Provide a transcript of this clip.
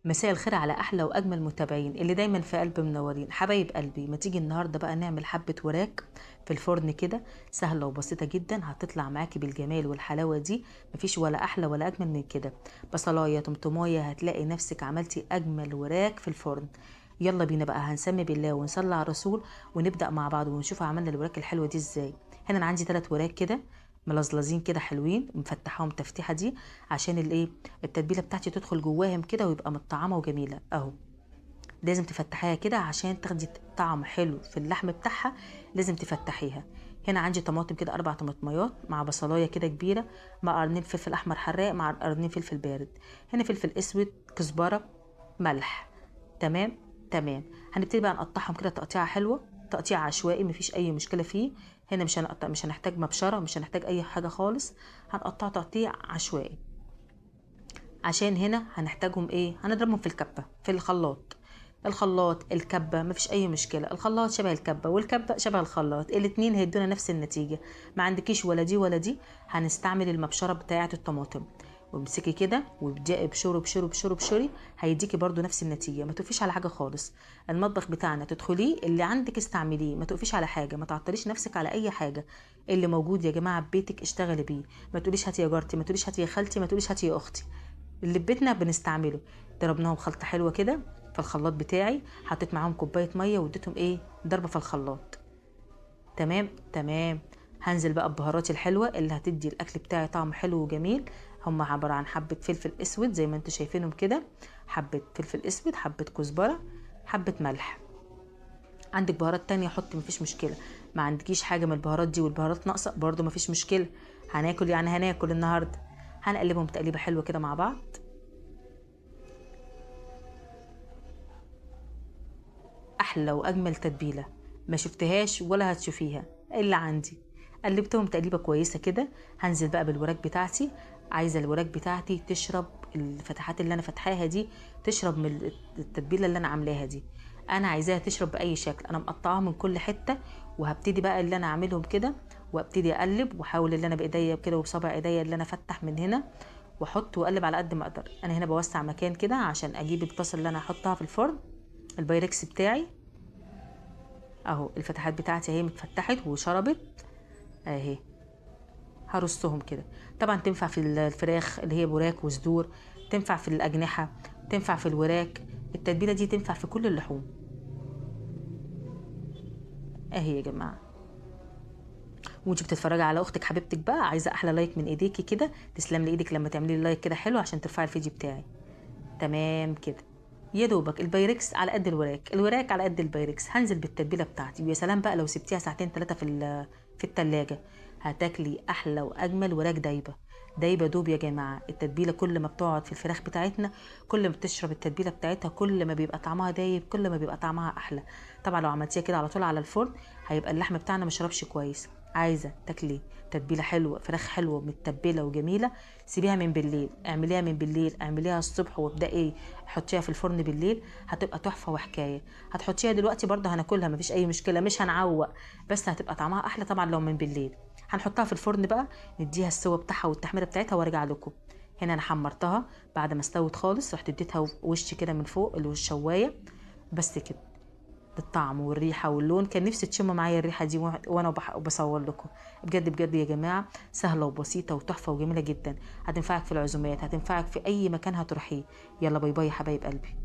مساء الخير على احلى واجمل متابعين اللي دايما في قلب منورين حبايب قلبي. ما تيجي النهارده بقى نعمل حبه وراك في الفرن كده، سهله وبسيطه جدا، هتطلع معاكي بالجمال والحلاوه دي. مفيش ولا احلى ولا اجمل من كده. بصلايه طماطمايه هتلاقي نفسك عملتي اجمل وراك في الفرن. يلا بينا بقى، هنسمي بالله ونصلي على الرسول ونبدا مع بعض ونشوف عملنا الوراك الحلوه دي ازاي. هنا انا عندي 3 وراك كده ملزلزين كده حلوين، مفتحاهم تفتيحه دي عشان الايه، التتبيله بتاعتي تدخل جواهم كده ويبقى مطعمه وجميله اهو. لازم تفتحيها كده عشان تاخدي طعم حلو في اللحم بتاعها، لازم تفتحيها. هنا عندي طماطم كده 4 طماطميات مع بصلايه كده كبيره، مع قرنين فلفل احمر حراق، مع قرنين فلفل بارد. هنا فلفل اسود، كزبره، ملح. تمام. تمام. هنبتدي بقى نقطعهم كده تقطيعه حلوه، تقطيع عشوائي مفيش اي مشكله فيه. هنا مش هنحتاج مبشره، مش هنحتاج اي حاجه خالص. هنقطع تقطيع عشوائي عشان هنا هنحتاجهم ايه، هنضربهم في الكبه في الخلاط. الخلاط الكبه مفيش اي مشكله، الخلاط شبه الكبه والكبه شبه الخلاط، الاتنين هيدونا نفس النتيجه. ما عندكيش ولا دي ولا دي، هنستعمل المبشره بتاعه الطماطم. وامسكي كده وابدأي بشوري بشوري بشوري بشوري، هيديكي برضو نفس النتيجه. ما توقفيش على حاجه خالص. المطبخ بتاعنا تدخليه اللي عندك استعمليه، ما توقفيش على حاجه، ما تعطليش نفسك على اي حاجه. اللي موجود يا جماعه ببيتك اشتغلي بيه. ما تقوليش هاتي يا جارتي، ما تقوليش هاتي يا خالتي، ما تقوليش هاتي يا اختي. اللي في بيتنا بنستعمله. ضربناهم خلطه حلوه كده في الخلاط بتاعي، حطيت معاهم كوبايه ميه واديتهم ايه، ضربه في الخلاط. تمام. تمام. هنزل بقى ببهاراتي الحلوه اللي هتدي الاكل بتاعي طعم حلو وجميل. هم عباره عن حبه فلفل اسود زي ما انتم شايفينهم كده، حبه فلفل اسود، حبه كزبره، حبه ملح. عندك بهارات تانية حطي مفيش مشكله. ما عندكيش حاجه من البهارات دي والبهارات ناقصه برضو مفيش مشكله. هناكل يعني هناكل النهارده. هنقلبهم تقليبه حلوه كده مع بعض. احلى واجمل تتبيله ما شفتهاش ولا هتشوفيها الا عندي. قلبتهم تقليبه كويسه كده. هنزل بقى بالوراك بتاعتي. عايزه الوراك بتاعتي تشرب الفتحات اللي انا فتحاها دي، تشرب من التتبيله اللي انا عاملاها دي. انا عايزاها تشرب باي شكل، انا مقطعاها من كل حته. وهبتدي بقى اللي انا اعملهم كده، وابتدي اقلب واحاول اللي انا بايديا كده وبصابع ايديا اللي انا افتح من هنا واحط واقلب على قد ما اقدر. انا هنا بوسع مكان كده عشان اجيب الطاسه اللي انا هحطها في الفرن، البايركس بتاعي. اهو الفتحات بتاعتي اهي متفتحت وشربت اهي. هرصهم كده. طبعا تنفع في الفراخ اللي هي وراك وصدور، تنفع في الاجنحه، تنفع في الوراك. التتبيله دي تنفع في كل اللحوم اهي يا جماعه. وانت بتتفرجي على اختك حبيبتك بقى، عايزه احلى لايك من ايديكي كده. تسلم لي ايدك لما تعملي لي لايك كده حلو عشان ترفعي الفيديو بتاعي. تمام كده. يا دوبك البايركس على قد الوراك، الوراك على قد البايركس. هنزل بالتتبيله بتاعتي، ويا سلام بقى لو سبتيها ساعتين 3 في التلاجة، هتاكلي احلى واجمل وراك دايبه. دايبه دوب يا جماعه. التتبيله كل ما بتقعد في الفراخ بتاعتنا، كل ما بتشرب التتبيله بتاعتها، كل ما بيبقى طعمها دايب، كل ما بيبقى طعمها احلى. طبعا لو عملتيها كده على طول على الفرن، هيبقى اللحم بتاعنا مشربش كويس. عايزه تاكلي تتبيله حلوه، فراخ حلوه متبله وجميله، سيبيها من بالليل، اعمليها من بالليل، اعمليها الصبح وابدأي حطيها في الفرن بالليل، هتبقى تحفه وحكايه. هتحطيها دلوقتي برضه هناكلها مفيش اي مشكله، مش هنعوق، بس هتبقى طعمها احلى طبعا لو من بالليل. هنحطها في الفرن بقى، نديها السوا بتاعها والتحميره بتاعتها وارجع لكم. هنا انا حمرتها بعد ما استوت خالص، رحت اديتها وش كده من فوق الشوايه. بس كده. الطعم والريحه واللون، كان نفسي تشم معايا الريحه دي وانا بصور لكم. بجد بجد يا جماعه، سهله وبسيطه وتحفه وجميله جدا. هتنفعك في العزومات، هتنفعك في اي مكان هتروحيه. يلا باي باي يا حبايب قلبي.